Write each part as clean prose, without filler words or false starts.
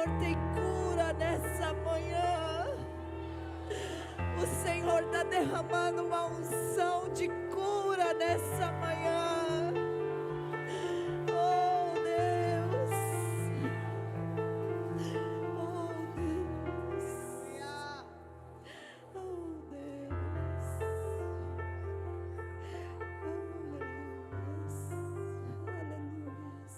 Senhor tem cura nessa manhã. O Senhor está derramando uma unção de cura nessa manhã. Oh Deus, oh Deus, oh Deus, aleluias,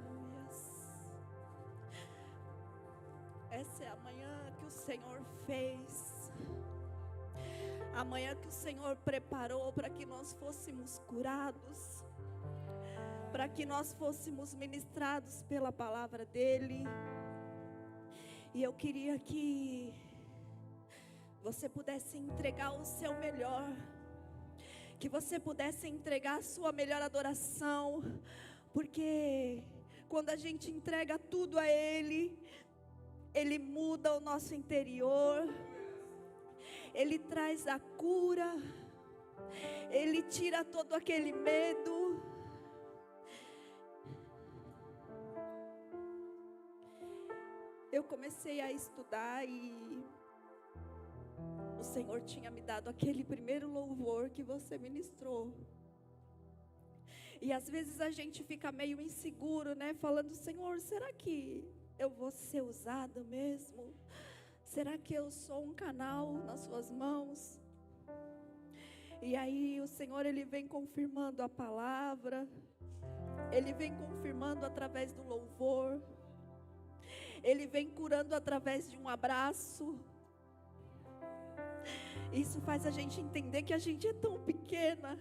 aleluias. Essa é a manhã que o Senhor fez, a manhã que o Senhor preparou para que nós fôssemos curados, para que nós fôssemos ministrados pela palavra dEle. E eu queria que você pudesse entregar o seu melhor, que você pudesse entregar a sua melhor adoração, porque quando a gente entrega tudo a Ele, Ele muda o nosso interior, Ele traz a cura, Ele tira todo aquele medo. Eu comecei a estudar e o Senhor tinha me dado aquele primeiro louvor que você ministrou. E às vezes a gente fica meio inseguro, né? Falando, Senhor, será que eu vou ser usado mesmo? Será que eu sou um canal nas suas mãos? E aí o Senhor, Ele vem confirmando a palavra, Ele vem confirmando através do louvor, Ele vem curando através de um abraço. Isso faz a gente entender que a gente é tão pequena,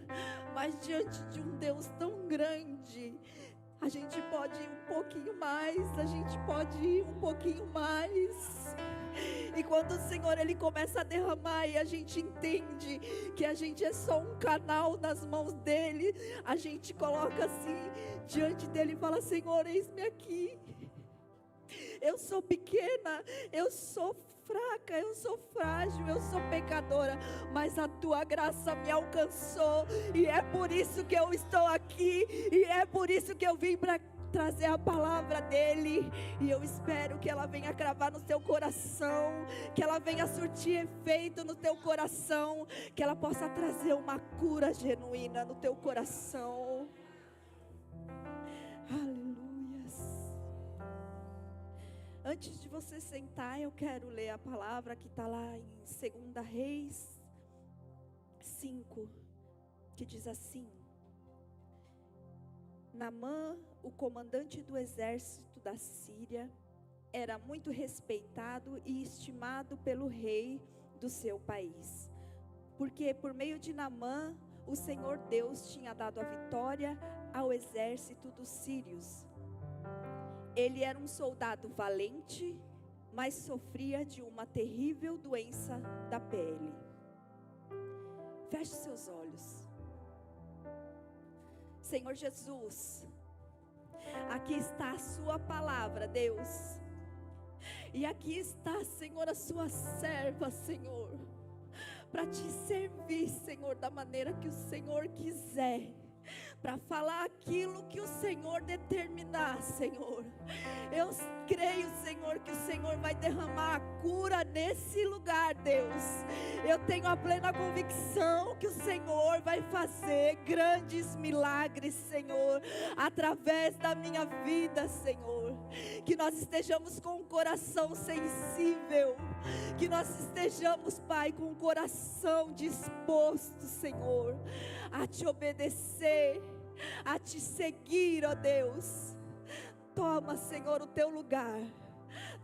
mas diante de um Deus tão grande, a gente pode ir um pouquinho mais, a gente pode ir um pouquinho mais. E quando o Senhor, Ele começa a derramar e a gente entende que a gente é só um canal nas mãos dEle, a gente coloca assim diante dEle e fala, Senhor, eis-me aqui. Eu sou pequena, eu sou fraca, eu sou frágil, eu sou pecadora, mas a tua graça me alcançou, e é por isso que eu estou aqui, e é por isso que eu vim para trazer a palavra dEle. E eu espero que ela venha cravar no teu coração, que ela venha surtir efeito no teu coração, que ela possa trazer uma cura genuína no teu coração. Aleluia. Antes de você sentar, eu quero ler a palavra que está lá em 2 Reis 5, que diz assim: Naamã, o comandante do exército da Síria, era muito respeitado e estimado pelo rei do seu país, porque por meio de Naamã, o Senhor Deus tinha dado a vitória ao exército dos sírios. Ele era um soldado valente, mas sofria de uma terrível doença da pele. Feche seus olhos. Senhor Jesus, aqui está a sua palavra, Deus. E aqui está, Senhor, a sua serva, Senhor, para te servir, Senhor, da maneira que o Senhor quiser, para falar aquilo que o Senhor determinar, Senhor. Eu creio, Senhor, que o Senhor vai derramar a cura nesse lugar, Deus. Eu tenho a plena convicção que o Senhor vai fazer grandes milagres, Senhor, através da minha vida, Senhor. Que nós estejamos com o coração sensível, que nós estejamos, Pai, com o coração disposto, Senhor, a te obedecer, a te seguir, ó Deus. Toma, Senhor, o teu lugar.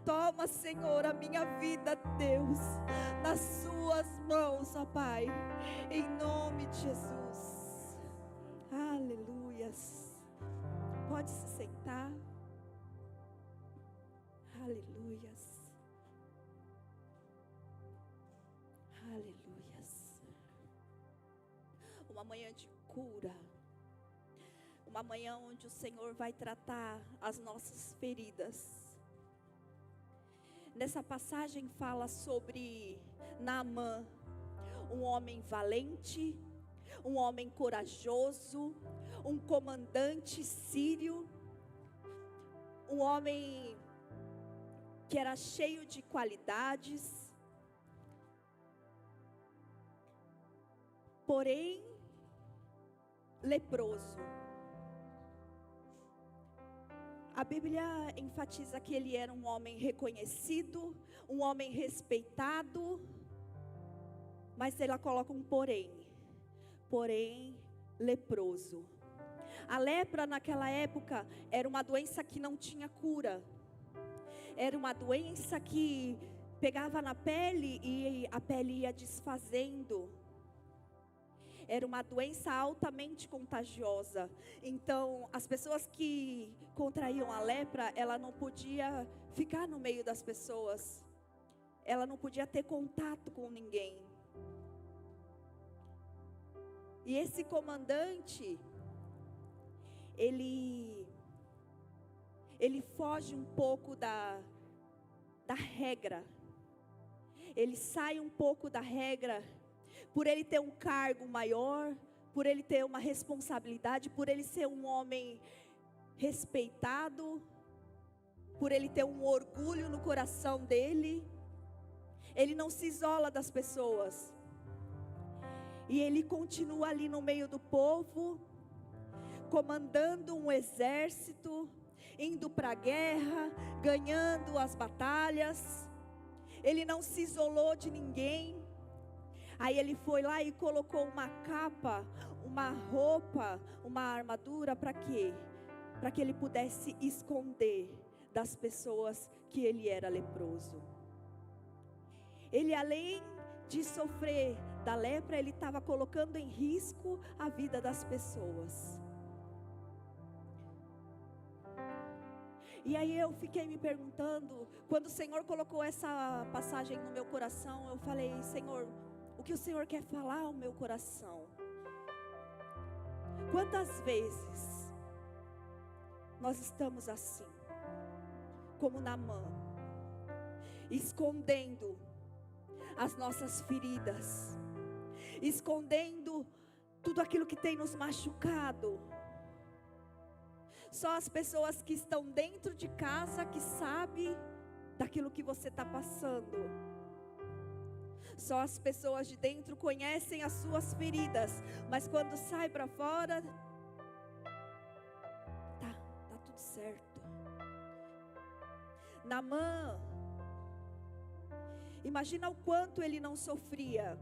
Toma, Senhor, a minha vida, Deus, nas suas mãos, ó Pai, em nome de Jesus. Aleluias. Pode se sentar. Aleluias. Aleluias. Uma manhã de cura. Uma manhã onde o Senhor vai tratar as nossas feridas. Nessa passagem fala sobre Naamã, um homem valente, um homem corajoso, um comandante sírio. um homem que era cheio de qualidades, porém leproso. A Bíblia enfatiza que ele era um homem reconhecido, um homem respeitado, mas ela coloca um porém leproso. A lepra naquela época era uma doença que não tinha cura. Era uma doença que pegava na pele e a pele ia desfazendo. Era uma doença altamente contagiosa. Então, as pessoas que contraíam a lepra, ela não podia ficar no meio das pessoas. Ela não podia ter contato com ninguém. E esse comandante, ele foge um pouco da regra. Ele sai um pouco da regra, por ele ter um cargo maior, por ele ter uma responsabilidade, por ele ser um homem respeitado, por ele ter um orgulho no coração dele. Ele não se isola das pessoas. E ele continua ali no meio do povo, comandando um exército, indo para a guerra, ganhando as batalhas. Ele não se isolou de ninguém. Aí ele foi lá e colocou uma capa, uma roupa, uma armadura, para quê? Para que ele pudesse esconder das pessoas que ele era leproso. Ele, além de sofrer da lepra, ele estava colocando em risco a vida das pessoas. E aí eu fiquei me perguntando, quando o Senhor colocou essa passagem no meu coração, eu falei: Senhor, o que o Senhor quer falar ao meu coração? Quantas vezes nós estamos assim, como Naamã, escondendo as nossas feridas, escondendo tudo aquilo que tem nos machucado. Só as pessoas que estão dentro de casa que sabem daquilo que você está passando. Só as pessoas de dentro conhecem as suas feridas, mas quando sai para fora, tá tudo certo. Naamã, imagina o quanto ele não sofria.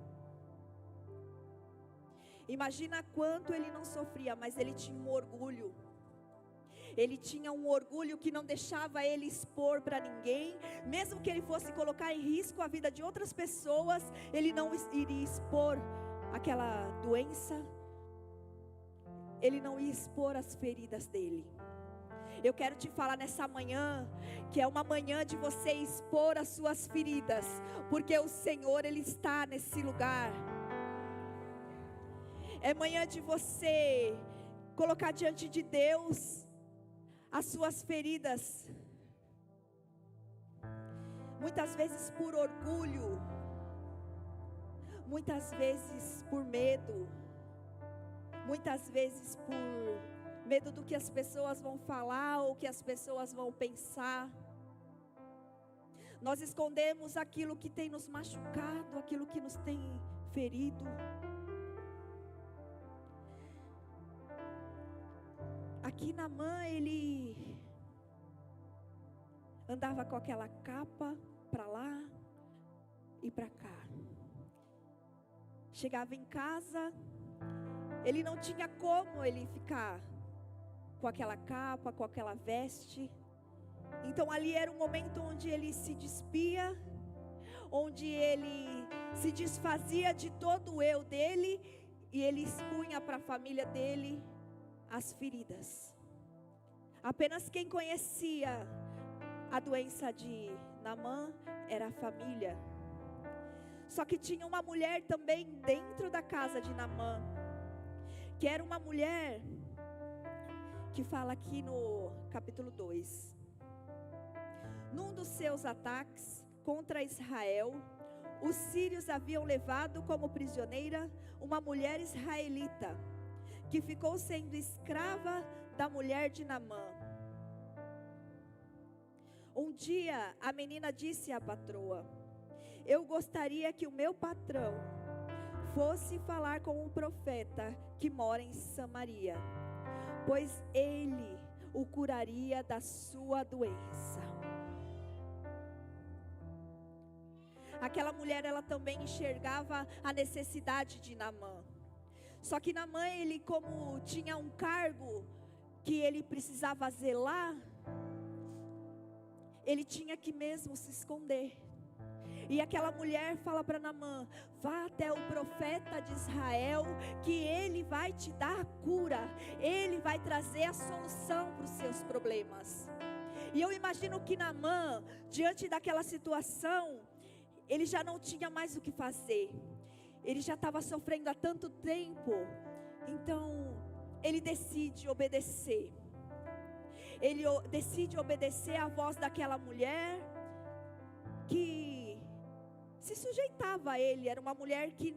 Imagina quanto ele não sofria, mas ele tinha um orgulho. Ele tinha um orgulho que não deixava ele expor para ninguém. Mesmo que ele fosse colocar em risco a vida de outras pessoas, ele não iria expor aquela doença. Ele não ia expor as feridas dele. Eu quero te falar nessa manhã, que é uma manhã de você expor as suas feridas, porque o Senhor, Ele está nesse lugar. É manhã de você colocar diante de Deus as suas feridas, muitas vezes por orgulho, muitas vezes por medo, muitas vezes por medo do que as pessoas vão falar ou que as pessoas vão pensar. Nós escondemos aquilo que tem nos machucado, aquilo que nos tem ferido. Aqui Naamã, ele andava com aquela capa para lá e para cá. Chegava em casa, ele não tinha como ele ficar com aquela capa, com aquela veste. Então ali era um momento onde ele se despia, onde ele se desfazia de todo o eu dele e ele expunha para a família dele as feridas. Apenas quem conhecia a doença de Naamã era a família. Só que tinha uma mulher também dentro da casa de Naamã, que era uma mulher que fala aqui no capítulo 2. Num dos seus ataques contra Israel, os sírios haviam levado como prisioneira uma mulher israelita, que ficou sendo escrava da mulher de Naamã. Um dia a menina disse à patroa: eu gostaria que o meu patrão fosse falar com o profeta que mora em Samaria, pois ele o curaria da sua doença. Aquela mulher, ela também enxergava a necessidade de Naamã. Só que Naamã, ele como tinha um cargo que ele precisava zelar, ele tinha que mesmo se esconder. E aquela mulher fala para Naamã: vá até o profeta de Israel, que ele vai te dar a cura, ele vai trazer a solução para os seus problemas. E eu imagino que Naamã, diante daquela situação, ele já não tinha mais o que fazer. Ele já estava sofrendo há tanto tempo. Então, ele decide obedecer. Ele decide obedecer à voz daquela mulher que se sujeitava a ele. Era uma mulher que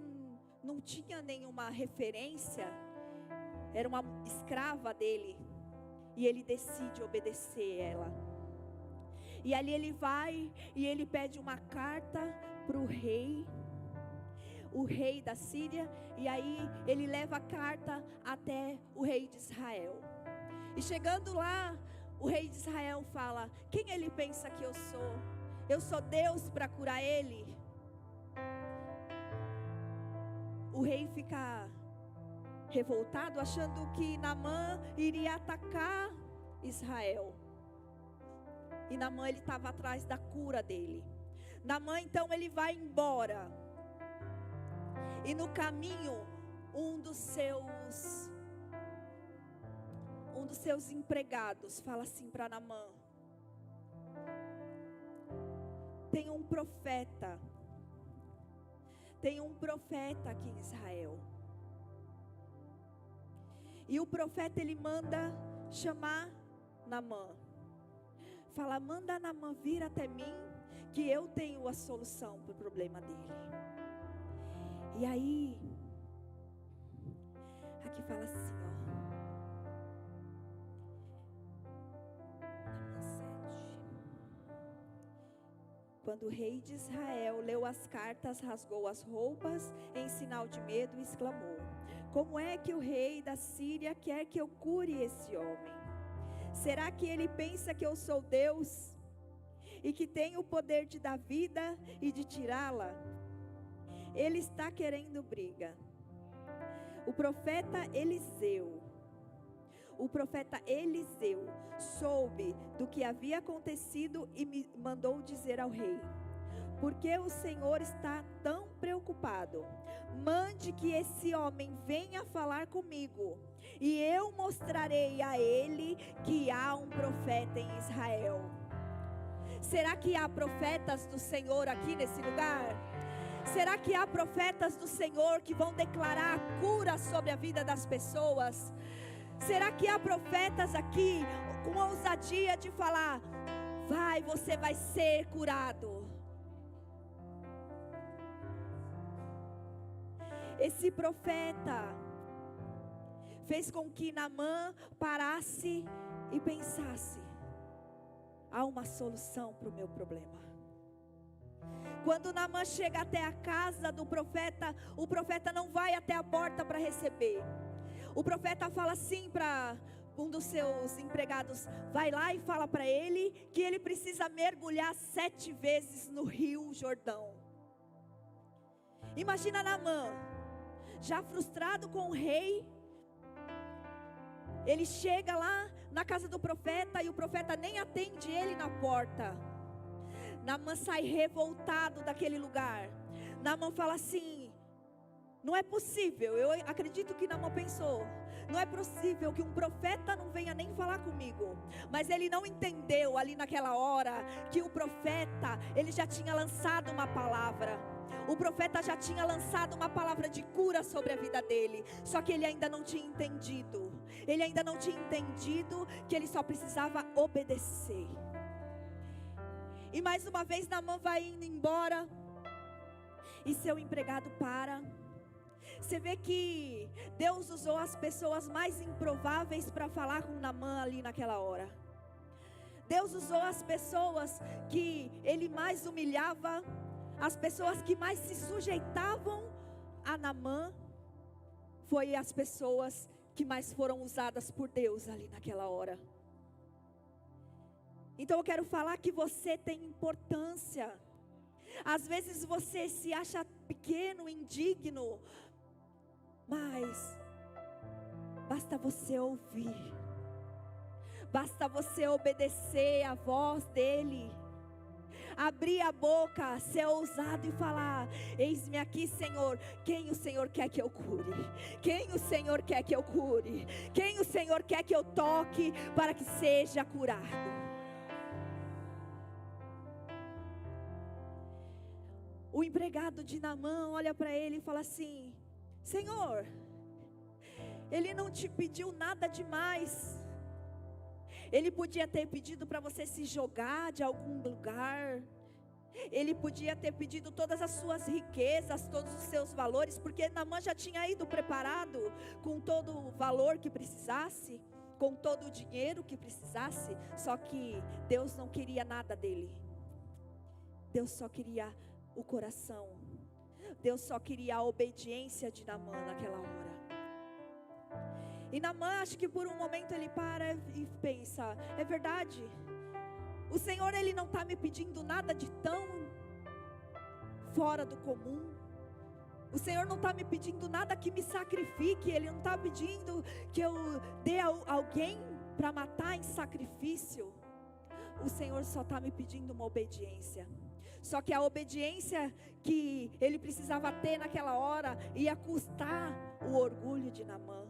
não tinha nenhuma referência, era uma escrava dele, e ele decide obedecer ela. E ali ele vai e ele pede uma carta para o rei da Síria, e aí ele leva a carta até o rei de Israel. E chegando lá, o rei de Israel fala: quem ele pensa que eu sou? Eu sou Deus para curar ele? O rei fica revoltado, achando que Naamã iria atacar Israel. E Naamã, ele estava atrás da cura dele. Naamã, então, ele vai embora. E no caminho, um dos seus empregados fala assim para Naamã: tem um profeta aqui em Israel. E o profeta, ele manda chamar Naamã. Fala: manda Naamã vir até mim, que eu tenho a solução para o problema dele. E aí, aqui fala assim, Naamã 7. Quando o rei de Israel leu as cartas, rasgou as roupas em sinal de medo e exclamou: como é que o rei da Síria quer que eu cure esse homem? Será que ele pensa que eu sou Deus e que tenho o poder de dar vida e de tirá-la? Ele está querendo briga. O profeta Eliseu soube do que havia acontecido e me mandou dizer ao rei: por que o Senhor está tão preocupado? Mande que esse homem venha falar comigo, e eu mostrarei a ele que há um profeta em Israel. Será que há profetas do Senhor aqui nesse lugar? Será que há profetas do Senhor que vão declarar a cura sobre a vida das pessoas? Será que há profetas aqui com a ousadia de falar: você vai ser curado? Esse profeta fez com que Naamã parasse e pensasse: há uma solução para o meu problema. Quando Naamã chega até a casa do profeta, o profeta não vai até a porta para receber. O profeta fala assim para um dos seus empregados: vai lá e fala para ele que ele precisa mergulhar 7 vezes no rio Jordão. Imagina Naamã, já frustrado com o rei. Ele chega lá na casa do profeta e o profeta nem atende ele na porta. Naamã sai revoltado daquele lugar. Naamã fala assim: não é possível. Eu acredito que Naamã pensou: não é possível que um profeta não venha nem falar comigo. Mas ele não entendeu ali naquela hora que o profeta, ele já tinha lançado uma palavra. O profeta já tinha lançado uma palavra de cura sobre a vida dele. Só que ele ainda não tinha entendido. Ele ainda não tinha entendido que ele só precisava obedecer. E mais uma vez Naamã vai indo embora. E seu empregado para. Você vê que Deus usou as pessoas mais improváveis para falar com Naamã ali naquela hora. Deus usou as pessoas que Ele mais humilhava, as pessoas que mais se sujeitavam a Naamã, foi as pessoas que mais foram usadas por Deus ali naquela hora. Então eu quero falar que você tem importância. Às vezes você se acha pequeno, indigno, mas basta você ouvir, basta você obedecer a voz dEle, abrir a boca, ser ousado e falar: eis-me aqui, Senhor. Quem o Senhor quer que eu cure? Quem o Senhor quer que eu cure? Quem o Senhor quer que eu toque para que seja curado? O empregado de Naamã olha para ele e fala assim: Senhor, ele não te pediu nada demais. Ele podia ter pedido para você se jogar de algum lugar. Ele podia ter pedido todas as suas riquezas, todos os seus valores, porque Naamã já tinha ido preparado com todo o valor que precisasse, com todo o dinheiro que precisasse. Só que Deus não queria nada dele. Deus só queria o coração. Deus só queria a obediência de Naamã naquela hora. E Naamã, acho que por um momento ele para e pensa: é verdade, o Senhor Ele não está me pedindo nada de tão fora do comum. O Senhor não está me pedindo nada que me sacrifique. Ele não está pedindo que eu dê alguém para matar em sacrifício. O Senhor só está me pedindo uma obediência. Só que a obediência que ele precisava ter naquela hora ia custar o orgulho de Naamã.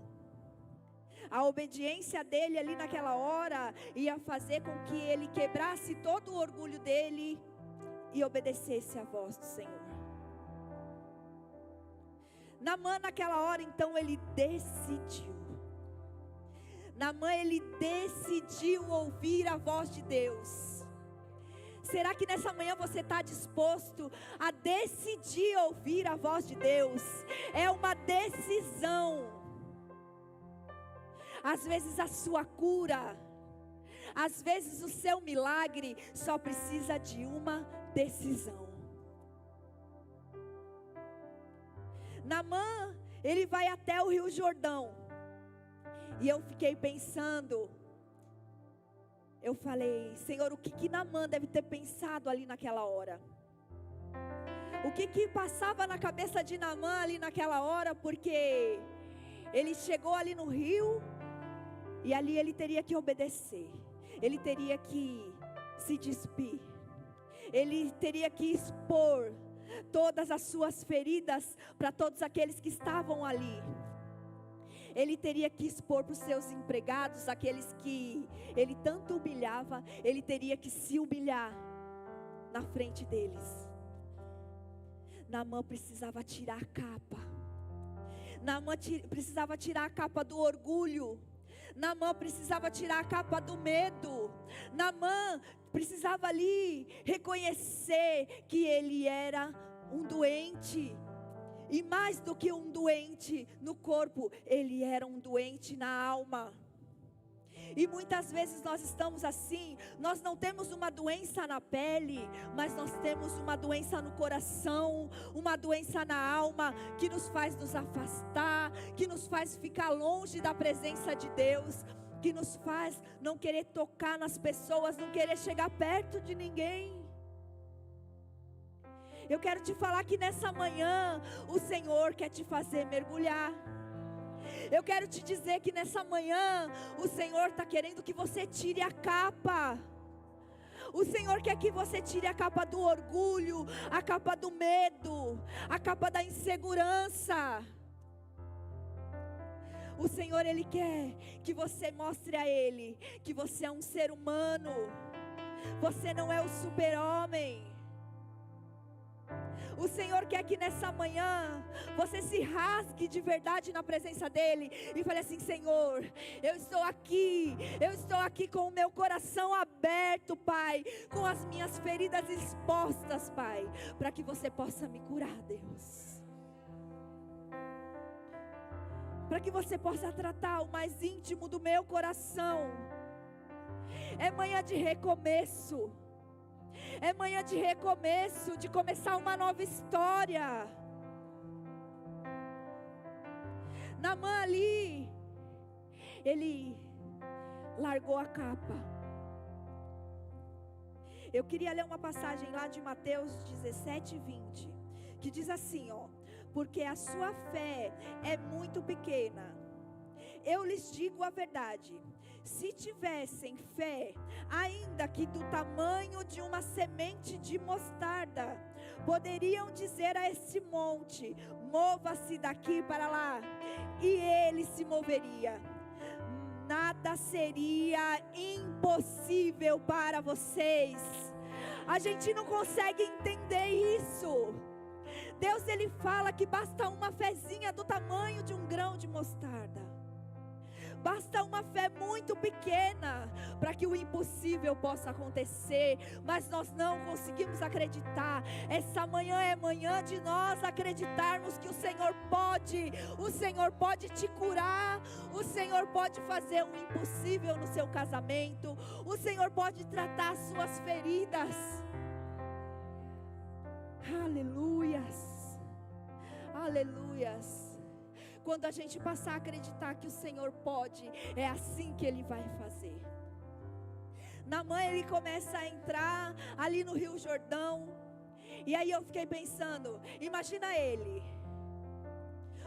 A obediência dele ali naquela hora ia fazer com que ele quebrasse todo o orgulho dele e obedecesse a voz do Senhor. Naamã naquela hora então ele decidiu. Naamã ele decidiu ouvir a voz de Deus. Será que nessa manhã você está disposto a decidir ouvir a voz de Deus? É uma decisão. Às vezes a sua cura, às vezes o seu milagre só precisa de uma decisão. Naamã, ele vai até o Rio Jordão. E eu fiquei pensando, eu falei: Senhor, o que Naamã deve ter pensado ali naquela hora? O que passava na cabeça de Naamã ali naquela hora? Porque ele chegou ali no rio e ali ele teria que obedecer. Ele teria que se despir. Ele teria que expor todas as suas feridas para todos aqueles que estavam ali. Ele teria que expor para os seus empregados, aqueles que ele tanto humilhava. Ele teria que se humilhar na frente deles. Naamã precisava tirar a capa. Naamã precisava tirar a capa do orgulho. Naamã precisava tirar a capa do medo. Naamã precisava ali reconhecer que ele era um doente. E mais do que um doente no corpo, ele era um doente na alma. E muitas vezes nós estamos assim, nós não temos uma doença na pele, mas nós temos uma doença no coração, uma doença na alma, que nos faz nos afastar, que nos faz ficar longe da presença de Deus, que nos faz não querer tocar nas pessoas, não querer chegar perto de ninguém. Eu quero te falar que nessa manhã o Senhor quer te fazer mergulhar. Eu quero te dizer que nessa manhã o Senhor está querendo que você tire a capa. O Senhor quer que você tire a capa do orgulho, a capa do medo, a capa da insegurança. O Senhor, Ele quer que você mostre a Ele que você é um ser humano. Você não é o super-homem. O Senhor quer que nessa manhã você se rasgue de verdade na presença dEle e fale assim: Senhor, eu estou aqui com o meu coração aberto, Pai, com as minhas feridas expostas, Pai, para que você possa me curar, Deus, para que você possa tratar o mais íntimo do meu coração. É manhã de recomeço. É manhã de recomeço, de começar uma nova história. Naamã ali, ele largou a capa. Eu queria ler uma passagem lá de Mateus 17:20, que diz assim, porque a sua fé é muito pequena. Eu lhes digo a verdade, se tivessem fé, ainda que do tamanho de uma semente de mostarda, poderiam dizer a esse monte, mova-se daqui para lá, e ele se moveria. Nada seria impossível para vocês. A gente não consegue entender isso. Deus, ele fala que basta uma fezinha do tamanho de um grão de mostarda. Basta uma fé muito pequena para que o impossível possa acontecer, mas nós não conseguimos acreditar. Essa manhã é manhã de nós acreditarmos que o Senhor pode te curar, o Senhor pode fazer o impossível no seu casamento, o Senhor pode tratar as suas feridas. Aleluias, aleluias. Quando a gente passar a acreditar que o Senhor pode, é assim que Ele vai fazer. Naamã, ele começa a entrar ali no Rio Jordão. E aí eu fiquei pensando, imagina ele,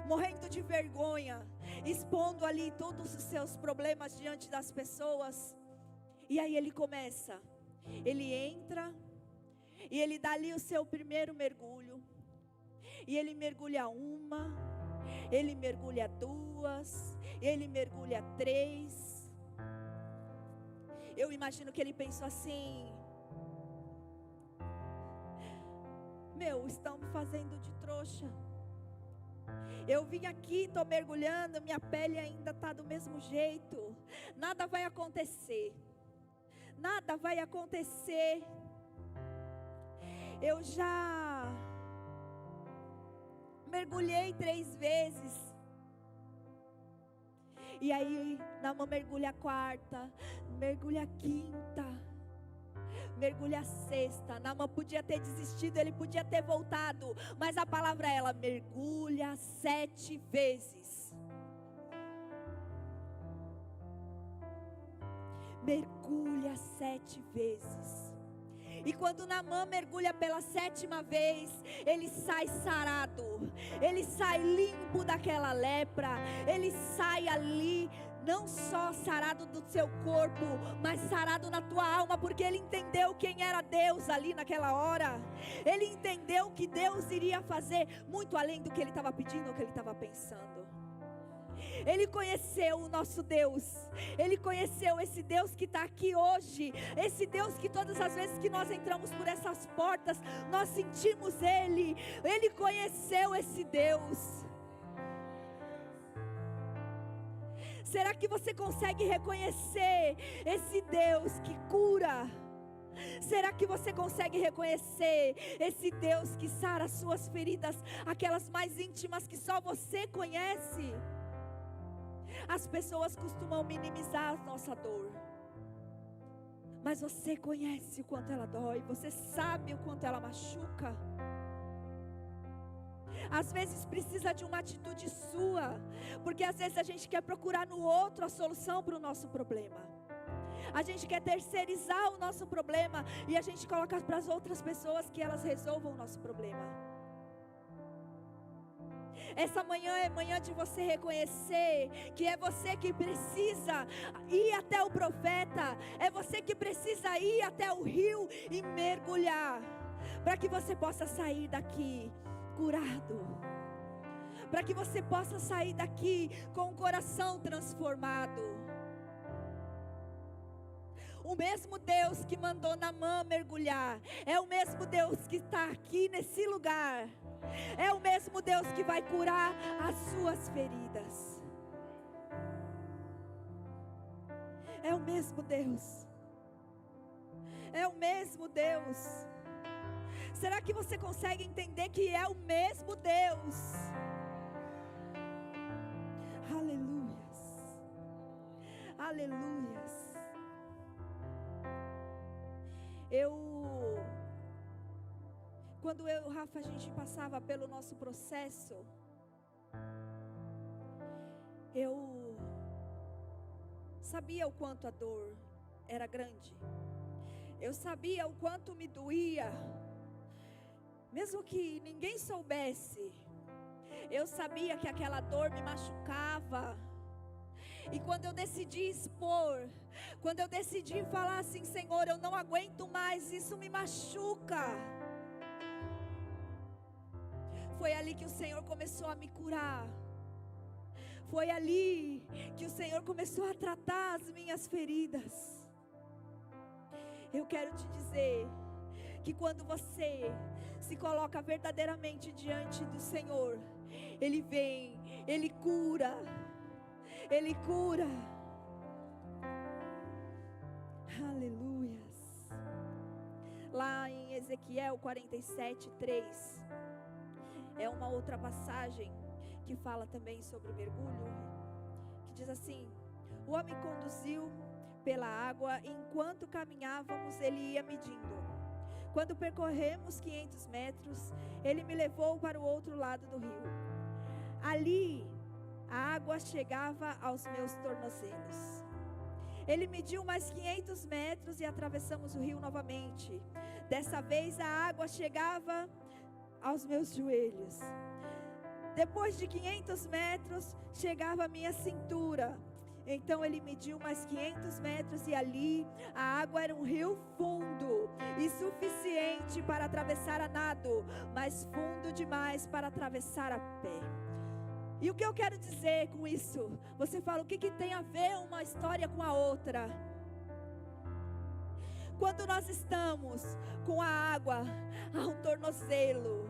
morrendo de vergonha, expondo ali todos os seus problemas diante das pessoas. E aí ele entra, e ele dá ali o seu primeiro mergulho. E ele mergulha ele mergulha 2, ele mergulha 3. Eu imagino que ele pensou assim: estão me fazendo de trouxa. Eu vim aqui, estou mergulhando, minha pele ainda está do mesmo jeito. Nada vai acontecer. Nada vai acontecer. Eu já mergulhei 3 vezes. E aí Naamã mergulha a 4ª, mergulha a 5ª, mergulha a 6ª. Naamã podia ter desistido, ele podia ter voltado, mas a palavra ela mergulha 7 vezes. Mergulha 7 vezes. E quando Naamã mergulha pela 7ª vez, ele sai sarado, ele sai limpo daquela lepra, ele sai ali, não só sarado do seu corpo, mas sarado na tua alma, porque ele entendeu quem era Deus ali naquela hora. Ele entendeu que Deus iria fazer muito além do que ele estava pedindo ou que ele estava pensando. Ele conheceu o nosso Deus. Ele conheceu esse Deus que está aqui hoje. Esse Deus que todas as vezes que nós entramos por essas portas, nós sentimos Ele. Ele conheceu esse Deus. Será que você consegue reconhecer esse Deus que cura? Será que você consegue reconhecer esse Deus que sara as suas feridas, aquelas mais íntimas que só você conhece? As pessoas costumam minimizar a nossa dor, mas você conhece o quanto ela dói, você sabe o quanto ela machuca. Às vezes precisa de uma atitude sua, porque às vezes a gente quer procurar no outro a solução para o nosso problema. A gente quer terceirizar o nosso problema e a gente coloca para as outras pessoas que elas resolvam o nosso problema. Essa manhã é manhã de você reconhecer que é você que precisa ir até o profeta, é você que precisa ir até o rio e mergulhar, para que você possa sair daqui curado, para que você possa sair daqui com o coração transformado. O mesmo Deus que mandou Naamã mergulhar é o mesmo Deus que está aqui nesse lugar. É o mesmo Deus que vai curar as suas feridas. É o mesmo Deus. É o mesmo Deus. Será que você consegue entender que é o mesmo Deus? Aleluias. Aleluias. Quando eu e o Rafa, a gente passava pelo nosso processo, eu sabia o quanto a dor era grande. Eu sabia o quanto me doía. Mesmo que ninguém soubesse, eu sabia que aquela dor me machucava. E quando eu decidi expor, quando eu decidi falar assim: Senhor, eu não aguento mais, isso me machuca. Foi ali que o Senhor começou a me curar. Foi ali que o Senhor começou a tratar as minhas feridas. Eu quero te dizer que quando você se coloca verdadeiramente diante do Senhor, Ele vem, Ele cura. Ele cura. Aleluias. Lá em Ezequiel 47:3 é uma outra passagem que fala também sobre o mergulho, que diz assim: o homem conduziu pela água, e enquanto caminhávamos ele ia medindo. Quando percorremos 500 metros, ele me levou para o outro lado do rio. Ali a água chegava aos meus tornozelos. Ele mediu mais 500 metros e atravessamos o rio novamente. Dessa vez a água chegava aos meus joelhos. Depois de 500 metros, chegava a minha cintura. Então ele mediu mais 500 metros e ali a água era um rio fundo e suficiente para atravessar a nado, mas fundo demais para atravessar a pé. E o que eu quero dizer com isso? Você fala, o que tem a ver uma história com a outra? Quando nós estamos com a água ao tornozelo,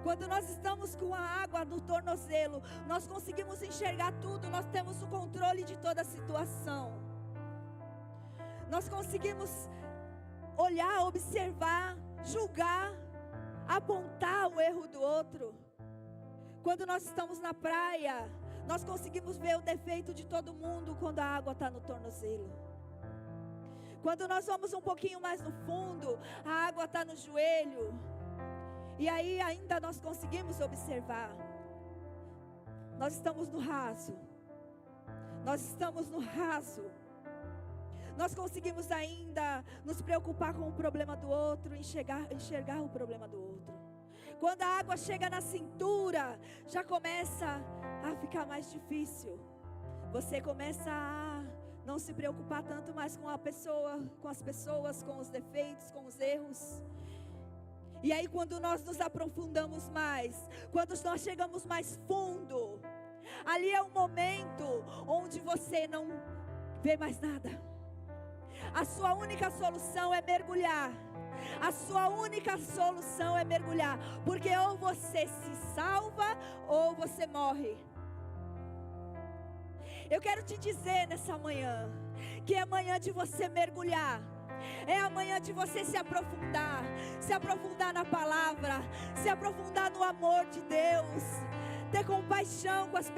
quando nós estamos com a água no tornozelo, nós conseguimos enxergar tudo, nós temos o controle de toda a situação. Nós conseguimos olhar, observar, julgar, apontar o erro do outro. Quando nós estamos na praia, nós conseguimos ver o defeito de todo mundo quando a água está no tornozelo. Quando nós vamos um pouquinho mais no fundo, a água está no joelho. E aí ainda nós conseguimos observar. Nós estamos no raso. Nós estamos no raso. Nós conseguimos ainda nos preocupar com o problema do outro, enxergar o problema do outro. Quando a água chega na cintura, já começa a ficar mais difícil. Você começa a não se preocupar tanto mais com a pessoa, com as pessoas, com os defeitos, com os erros. E aí quando nós nos aprofundamos mais, quando nós chegamos mais fundo, ali é um momento onde você não vê mais nada. A sua única solução é mergulhar. A sua única solução é mergulhar. Porque ou você se salva ou você morre. Eu quero te dizer nessa manhã que é manhã de você mergulhar. É a manhã de você se aprofundar na palavra, se aprofundar no amor de Deus, ter compaixão com as pessoas.